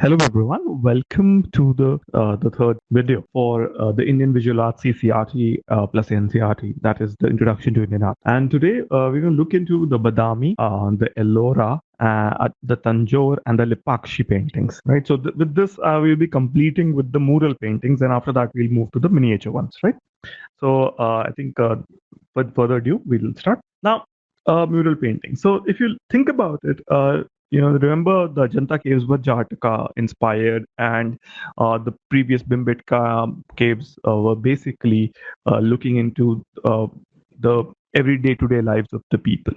Hello everyone, welcome to the third video for the Indian Visual Arts CCRT plus NCRT. That is the Introduction to Indian Art. And today we're going to look into the Badami, the Ellora, the Tanjore, and the Lipakshi paintings. Right. So with this, we'll be completing with the mural paintings, and after that we'll move to the miniature ones. Right. So I think with further ado, we'll start now. Mural painting. So if you think about it, remember the Ajanta caves were Jataka inspired, and the previous Bhimbetka caves were basically looking into the everyday to day lives of the people.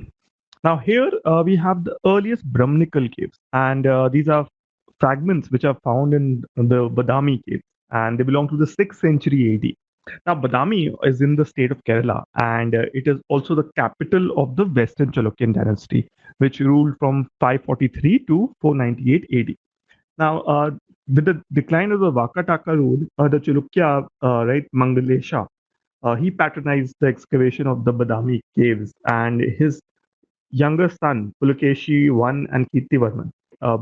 Now here we have the earliest Brahminical caves, and these are fragments which are found in the Badami caves, and they belong to the 6th century AD. Now, Badami is in the state of Kerala, and it is also the capital of the Western Chalukyan dynasty, which ruled from 543 to 498 AD. Now, with the decline of the Vakataka rule, the Chalukya, right, Mangalesha, he patronized the excavation of the Badami caves, and his younger son, Pulakeshi I and Kirtivarman,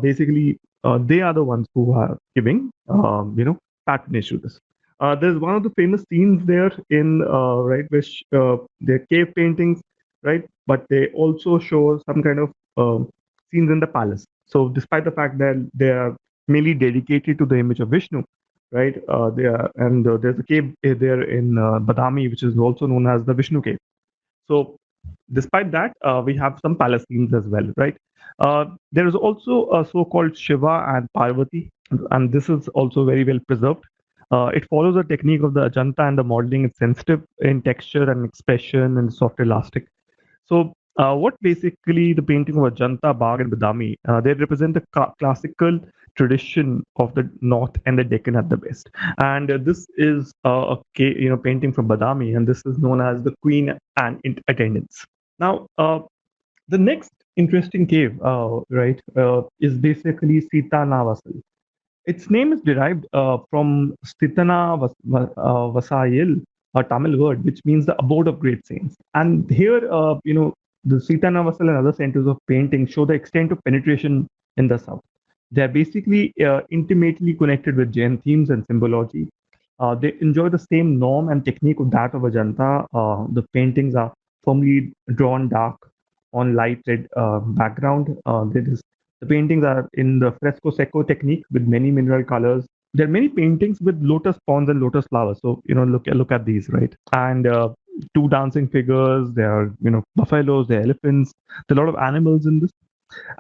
basically, they are the ones who are giving, patronage to this. There's one of the famous scenes there in right, which they're cave paintings, right? But they also show some kind of scenes in the palace. So, despite the fact that they are mainly dedicated to the image of Vishnu, right? They are, and there's a cave there in Badami, which is also known as the Vishnu cave. So, despite that, we have some palace themes as well, right? There is also a so-called Shiva and Parvati, and this is also very well preserved. It follows the technique of the Ajanta, and the modeling is sensitive in texture and expression and soft elastic. So, what basically the painting of Ajanta, Bagh, and Badami, they represent the classical tradition of the North and the Deccan at the best. And this is painting from Badami, and this is known as the Queen and Attendants. Now, the next interesting cave, right, is basically Sita Navasal. Its name is derived from Stitana Vasayil, a Tamil word, which means the abode of great saints. And here, the Sitana Vasal and other centers of painting show the extent of penetration in the south. They are basically intimately connected with Jain themes and symbology. They enjoy the same norm and technique of that of Ajanta. The paintings are firmly drawn dark on light red background. The paintings are in the fresco secco technique with many mineral colors. There are many paintings with lotus ponds and lotus flowers. So look at these, right? And two dancing figures. There are buffaloes, there are elephants. There are a lot of animals in this.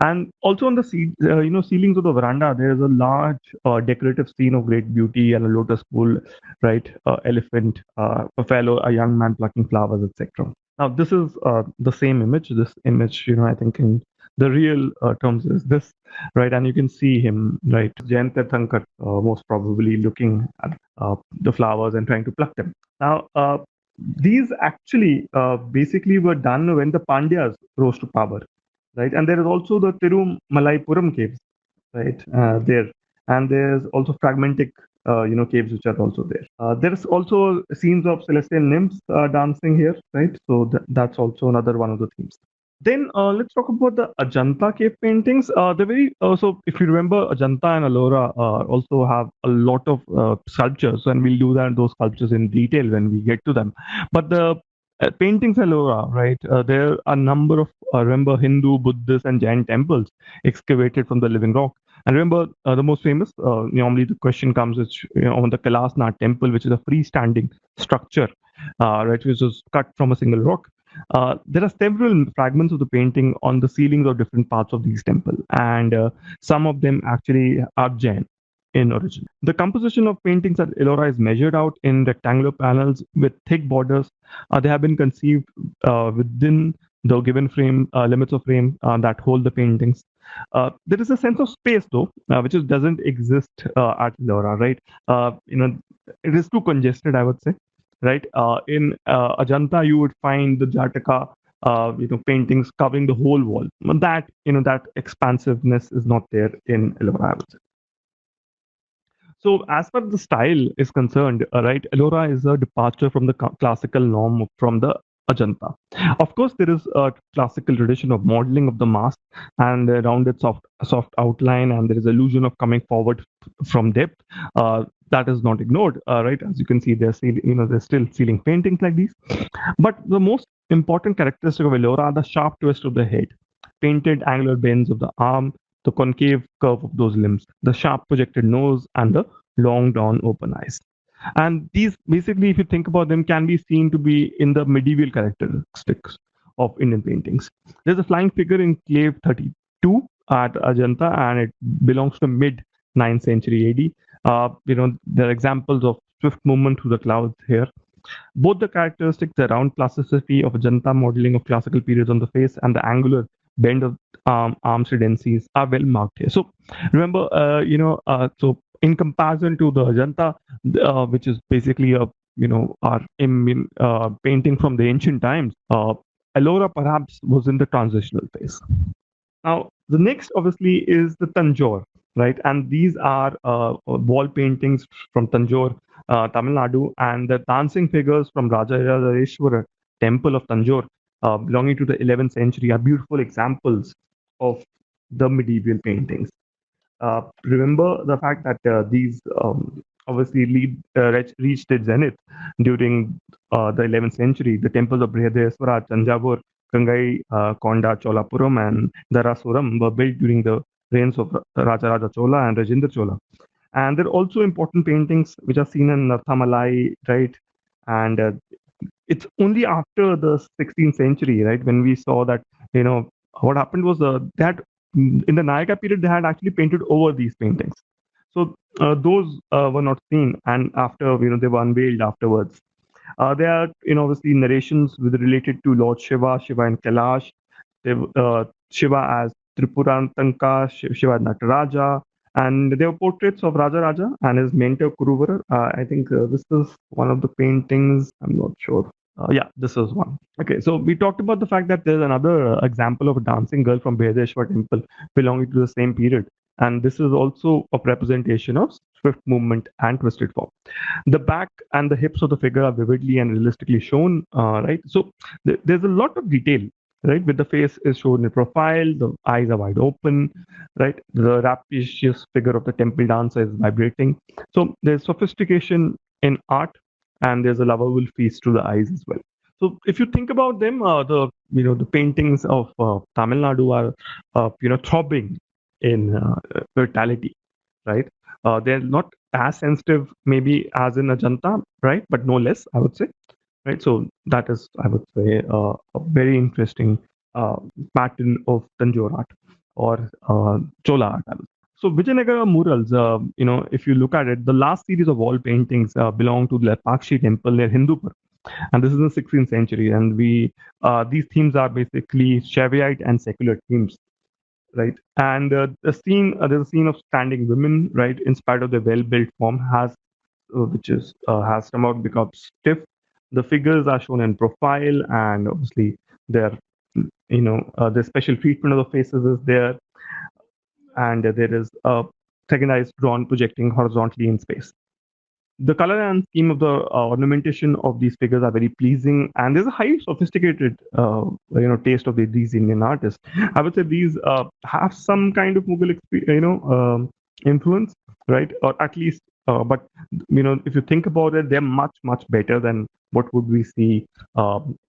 And also on the ceilings of the veranda, there is a large decorative scene of great beauty and a lotus pool, right? Elephant, buffalo, a young man plucking flowers, etc. Now this is the same image. This image, I think in the real terms is this, right? And you can see him, right? Jayant Tirthankar, most probably looking at the flowers and trying to pluck them. Now, these actually basically were done when the Pandyas rose to power, right? And there is also the Tirumalaipuram caves, right? There, and there's also fragmentic, caves which are also there. There's also scenes of celestial nymphs dancing here, right? So that's also another one of the themes. Then let's talk about the Ajanta cave paintings. They're very so if you remember, Ajanta and Ellora also have a lot of sculptures, and we'll do that those sculptures in detail when we get to them. But the paintings Ellora, right? There are a number of remember Hindu, Buddhist, and Jain temples excavated from the living rock. And remember, the most famous, normally the question comes is on the Kailasnath temple, which is a freestanding structure, right, which was cut from a single rock. There are several fragments of the painting on the ceilings of different parts of these temples, and some of them actually are Jain in origin. The composition of paintings at Ellora is measured out in rectangular panels with thick borders. They have been conceived within the given frame limits of frame that hold the paintings. There is a sense of space though, which doesn't exist at Ellora, right? It is too congested, I would say, right? In Ajanta, you would find the Jataka, paintings covering the whole wall. That that expansiveness is not there in Ellora, I would say. So, as far as the style is concerned, right, Ellora is a departure from the classical norm from the Ajanta. Of course, there is a classical tradition of modeling of the mask and a rounded soft outline, and there is illusion of coming forward from depth. That is not ignored, right? As you can see, there's still ceiling paintings like these. But the most important characteristic of Ellora are the sharp twist of the head, painted angular bends of the arm, the concave curve of those limbs, the sharp projected nose, and the long drawn open eyes. And these, basically, if you think about them, can be seen to be in the medieval characteristics of Indian paintings. There's a flying figure in Clave 32 at Ajanta, and it belongs to mid 9th century AD. There are examples of swift movement through the clouds here. Both the characteristics, the round plasticity of Ajanta modeling of classical periods on the face and the angular bend of arms tendencies are well marked here. So remember, so in comparison to the Ajanta, which is basically a our painting from the ancient times, Ellora perhaps was in the transitional phase. Now, the next obviously is the Tanjore, right? And these are wall paintings from Tanjore, Tamil Nadu, and the dancing figures from Rajarajeshwara temple of Tanjore, belonging to the 11th century, are beautiful examples of the medieval paintings. Remember the fact that these obviously reached its zenith during the 11th century. The temples of Brihadeswara, Tanjavur, Kangai, Konda, Cholapuram, and Darasuram were built during the reigns of Rajaraja Chola and Rajendra Chola. And there are also important paintings which are seen in Narthamalai, right? And it's only after the 16th century, right, when we saw that, what happened was that in the Nayaka period, they had actually painted over these paintings. So those were not seen, and after they were unveiled afterwards. There are obviously narrations with related to Lord Shiva, Shiva and Kailash, Shiva as Tripurantanka, Shiva as Nataraja, and there were portraits of Raja Raja and his mentor Kuruvara. I think this is one of the paintings. I'm not sure. Yeah, this is one. Okay, so we talked about the fact that there's another example of a dancing girl from Behadeshwar temple belonging to the same period. And this is also a representation of swift movement and twisted form. The back and the hips of the figure are vividly and realistically shown, right? So there's a lot of detail, right? With the face is shown in profile, the eyes are wide open, right? The rapacious figure of the temple dancer is vibrating. So there's sophistication in art, and there's a lovable feast to the eyes as well. So if you think about them, the paintings of Tamil Nadu are throbbing in vitality, right? They're not as sensitive maybe as in Ajanta, right? But no less, I would say, right? So that is, I would say, a very interesting pattern of Tanjore art or Chola art. So Vijayanagara murals, if you look at it, the last series of wall paintings belong to the Lepakshi temple near Hindupur, and this is in the 16th century. And these themes are basically Shaivite and secular themes, right? And there's a scene of standing women, right? In spite of their well-built form, has stomach becomes stiff. The figures are shown in profile, and obviously their the special treatment of the faces is there, and there is a second eye is drawn projecting horizontally in space. The color and scheme of the ornamentation of these figures are very pleasing, and there's a highly sophisticated taste of these Indian artists. I would say these have some kind of Mughal influence, right? Or at least but if you think about it, they're much better than what would we see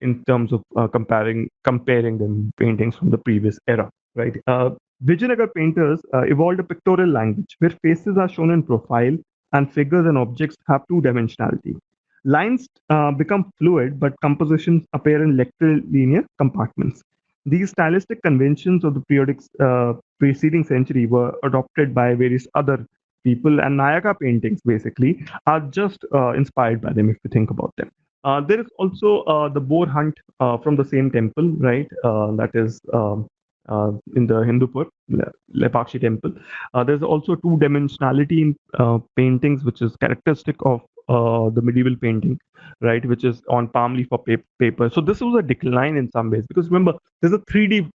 in terms of comparing them paintings from the previous era, right? Vijayanagar painters evolved a pictorial language where faces are shown in profile and figures and objects have two-dimensionality. Lines become fluid, but compositions appear in linear compartments. These stylistic conventions of the preceding century were adopted by various other people, and Nayaka paintings basically are just inspired by them if you think about them. There is also the boar hunt from the same temple, right? That is in the Hindupur, Lepakshi temple. There's also two-dimensionality in paintings, which is characteristic of the medieval painting, right? Which is on palm leaf or paper. So this was a decline in some ways, because remember, there's a 3D,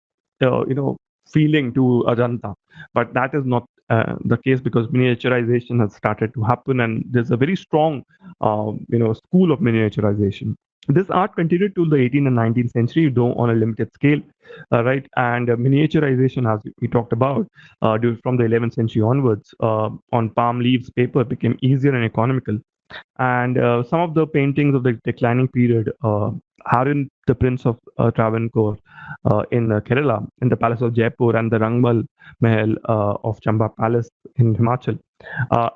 feeling to Ajanta, but that is not the case because miniaturization has started to happen, and there's a very strong, school of miniaturization This art continued to the 18th and 19th century, though on a limited scale, right? And miniaturization, as we talked about, from the 11th century onwards, on palm leaves paper became easier and economical. And some of the paintings of the declining period, Harun, the Prince of Travancore in Kerala, in the Palace of Jaipur, and the Rangmal Mahal of Chamba Palace in Himachal.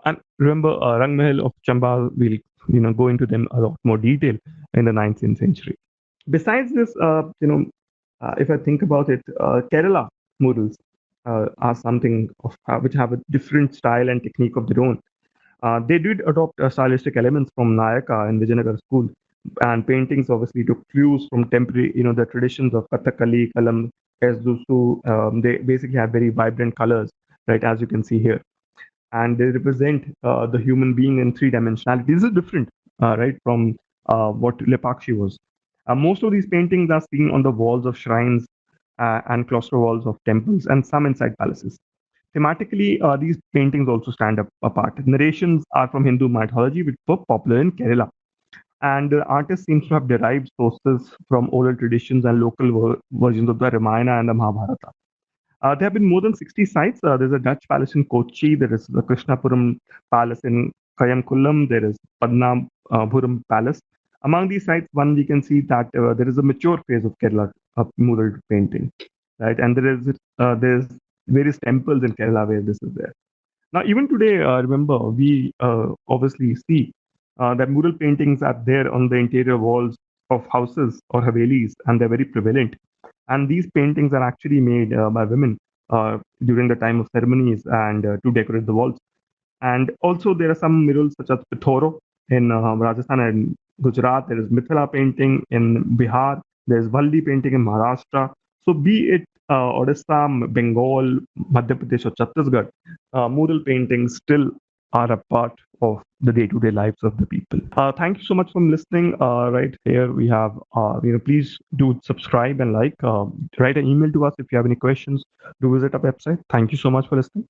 And remember, Rang Mahal of Chamba, we'll go into them a lot more detail in the 19th century. Besides this, if I think about it, Kerala murals are something which have a different style and technique of their own. They did adopt stylistic elements from Nayaka and Vijayanagar school, and paintings obviously took clues from temporary, the traditions of Kathakali, Kalam, Esdusu. They basically have very vibrant colors, right, as you can see here, and they represent the human being in three dimensionality. This is different, right, from what Lepakshi was. Most of these paintings are seen on the walls of shrines and cloister walls of temples, and some inside palaces. Thematically, these paintings also stand up apart. Narrations are from Hindu mythology, which were popular in Kerala. And the artist seems to have derived sources from oral traditions and local versions of the Ramayana and the Mahabharata. There have been more than 60 sites. There's a Dutch palace in Kochi. There is the Krishnapuram Palace in Kayamkulam. There is Padnapuram Palace. Among these sites, one we can see that there is a mature phase of Kerala mural painting, right? And there's various temples in Kerala where this is there. Now, even today, remember, we obviously see that mural paintings are there on the interior walls of houses or havelis, and they're very prevalent. And these paintings are actually made by women during the time of ceremonies and to decorate the walls. And also, there are some murals such as Pithoro in Rajasthan and Gujarat. There is Mithila painting in Bihar. There is Valli painting in Maharashtra. So, be it Odisha, Bengal, Madhya Pradesh, or Chhattisgarh, mural paintings still are a part of the day-to-day lives of the people. Thank you so much for listening. Right here we have, please do subscribe and like. Write an email to us if you have any questions. Do visit our website. Thank you so much for listening.